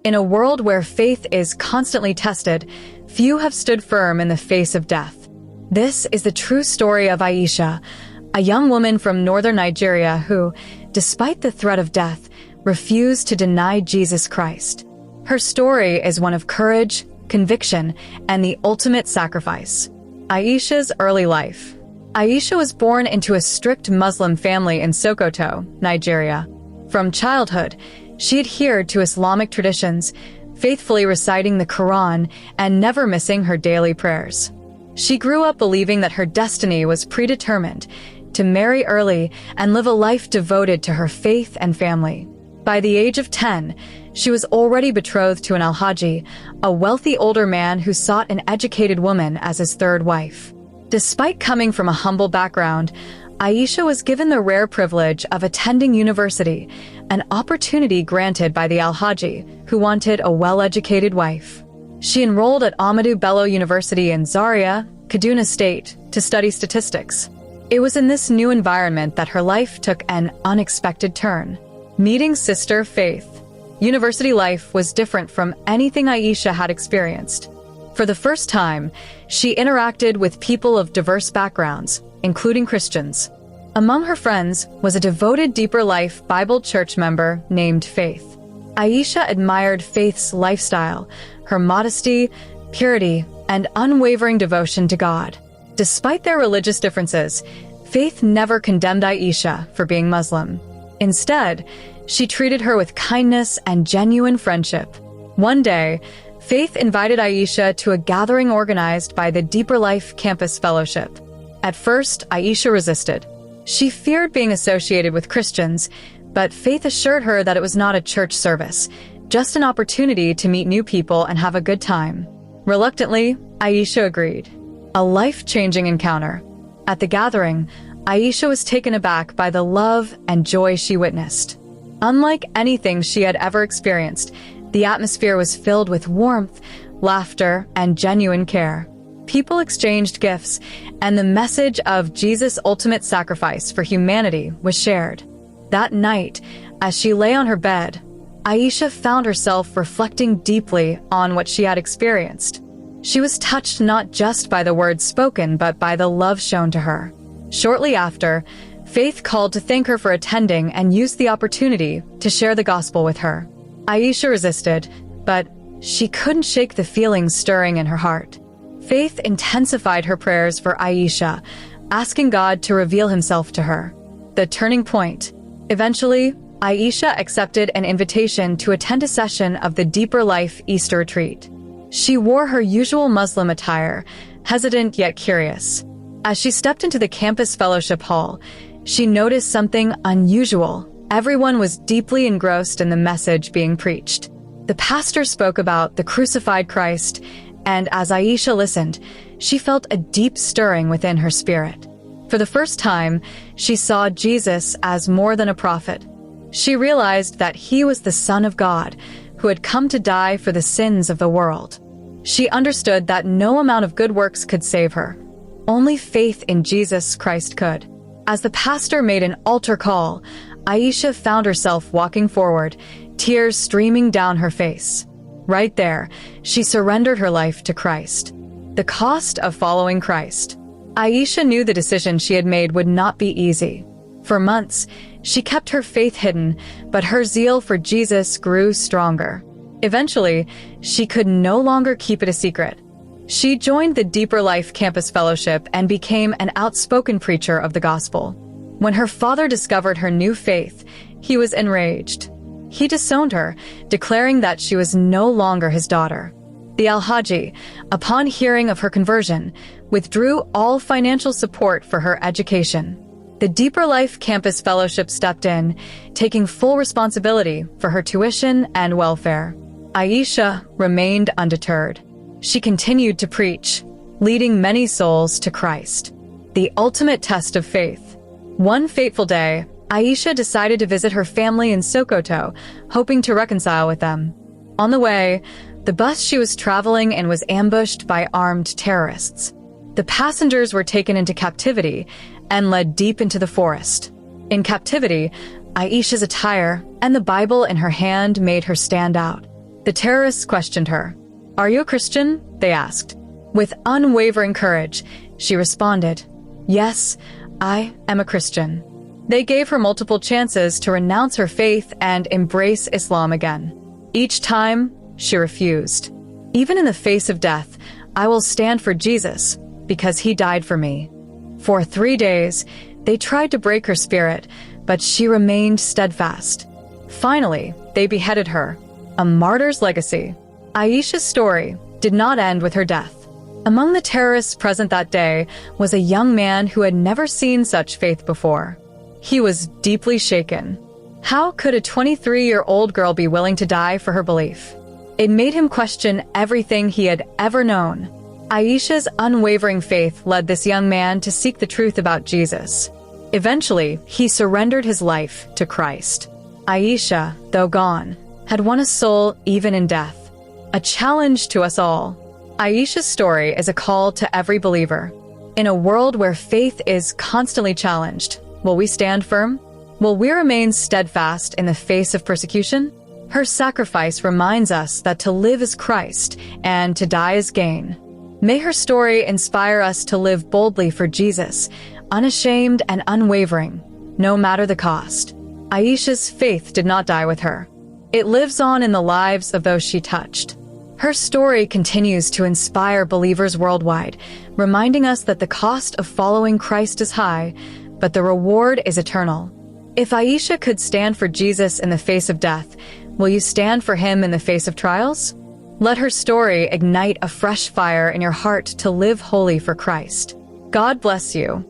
In a world where faith is constantly tested, few have stood firm in the face of death. This is the true story of Aisha, a young woman from northern Nigeria who, despite the threat of death, refused to deny Jesus Christ. Her story is one of courage, conviction, and the ultimate sacrifice. Aisha's early life. Aisha was born into a strict Muslim family in Sokoto, Nigeria. From childhood, she adhered to Islamic traditions, faithfully reciting the Quran and never missing her daily prayers. She grew up believing that her destiny was predetermined, to marry early and live a life devoted to her faith and family. By the age of 10, she was already betrothed to an Alhaji, a wealthy older man who sought an educated woman as his third wife. Despite coming from a humble background, Aisha was given the rare privilege of attending university, an opportunity granted by the Alhaji, who wanted a well-educated wife. She enrolled at Ahmadu Bello University in Zaria, Kaduna State, to study statistics. It was in this new environment that her life took an unexpected turn. Meeting Sister Faith. University life was different from anything Aisha had experienced. For the first time, she interacted with people of diverse backgrounds, including Christians. Among her friends was a devoted Deeper Life Bible Church member named Faith. Aisha admired Faith's lifestyle, her modesty, purity, and unwavering devotion to God. Despite their religious differences, Faith never condemned Aisha for being Muslim. Instead, she treated her with kindness and genuine friendship. One day, Faith invited Aisha to a gathering organized by the Deeper Life Campus Fellowship. At first, Aisha resisted. She feared being associated with Christians, but Faith assured her that it was not a church service, just an opportunity to meet new people and have a good time. Reluctantly, Aisha agreed. A life-changing encounter. At the gathering, Aisha was taken aback by the love and joy she witnessed. Unlike anything she had ever experienced, the atmosphere was filled with warmth, laughter, and genuine care. People exchanged gifts, and the message of Jesus' ultimate sacrifice for humanity was shared. That night, as she lay on her bed, Aisha found herself reflecting deeply on what she had experienced. She was touched not just by the words spoken, but by the love shown to her. Shortly after, Faith called to thank her for attending and used the opportunity to share the gospel with her. Aisha resisted, but she couldn't shake the feelings stirring in her heart. Faith intensified her prayers for Aisha, asking God to reveal himself to her. The turning point. Eventually, Aisha accepted an invitation to attend a session of the Deeper Life Easter retreat. She wore her usual Muslim attire, hesitant yet curious. As she stepped into the campus fellowship hall, she noticed something unusual. Everyone was deeply engrossed in the message being preached. The pastor spoke about the crucified Christ, and as Aisha listened, she felt a deep stirring within her spirit. For the first time, she saw Jesus as more than a prophet. She realized that he was the Son of God, who had come to die for the sins of the world. She understood that no amount of good works could save her. Only faith in Jesus Christ could. As the pastor made an altar call, Aisha found herself walking forward, tears streaming down her face. Right there, she surrendered her life to Christ. The cost of following Christ. Aisha knew the decision she had made would not be easy. For months, she kept her faith hidden, but her zeal for Jesus grew stronger. Eventually, she could no longer keep it a secret. She joined the Deeper Life Campus Fellowship and became an outspoken preacher of the gospel. When her father discovered her new faith, he was enraged. He disowned her, declaring that she was no longer his daughter. The Alhaji, upon hearing of her conversion, withdrew all financial support for her education. The Deeper Life Campus Fellowship stepped in, taking full responsibility for her tuition and welfare. Aisha remained undeterred. She continued to preach, leading many souls to Christ. The ultimate test of faith. One fateful day, Aisha decided to visit her family in Sokoto, hoping to reconcile with them. On the way, the bus she was traveling in was ambushed by armed terrorists. The passengers were taken into captivity and led deep into the forest. In captivity, Aisha's attire and the Bible in her hand made her stand out. The terrorists questioned her. "Are you a Christian?" they asked. With unwavering courage, she responded, "Yes, I am a Christian." They gave her multiple chances to renounce her faith and embrace Islam again. Each time, she refused. "Even in the face of death, I will stand for Jesus because he died for me." For 3 days, they tried to break her spirit, but she remained steadfast. Finally, they beheaded her, a martyr's legacy. Aisha's story did not end with her death. Among the terrorists present that day was a young man who had never seen such faith before. He was deeply shaken. How could a 23-year-old girl be willing to die for her belief? It made him question everything he had ever known. Aisha's unwavering faith led this young man to seek the truth about Jesus. Eventually, he surrendered his life to Christ. Aisha, though gone, had won a soul even in death. A challenge to us all. Aisha's story is a call to every believer. In a world where faith is constantly challenged, will we stand firm? Will we remain steadfast in the face of persecution? Her sacrifice reminds us that to live is Christ and to die is gain. May her story inspire us to live boldly for Jesus, unashamed and unwavering, no matter the cost. Aisha's faith did not die with her. It lives on in the lives of those she touched. Her story continues to inspire believers worldwide, reminding us that the cost of following Christ is high, but the reward is eternal. If Aisha could stand for Jesus in the face of death, will you stand for him in the face of trials? Let her story ignite a fresh fire in your heart to live holy for Christ. God bless you.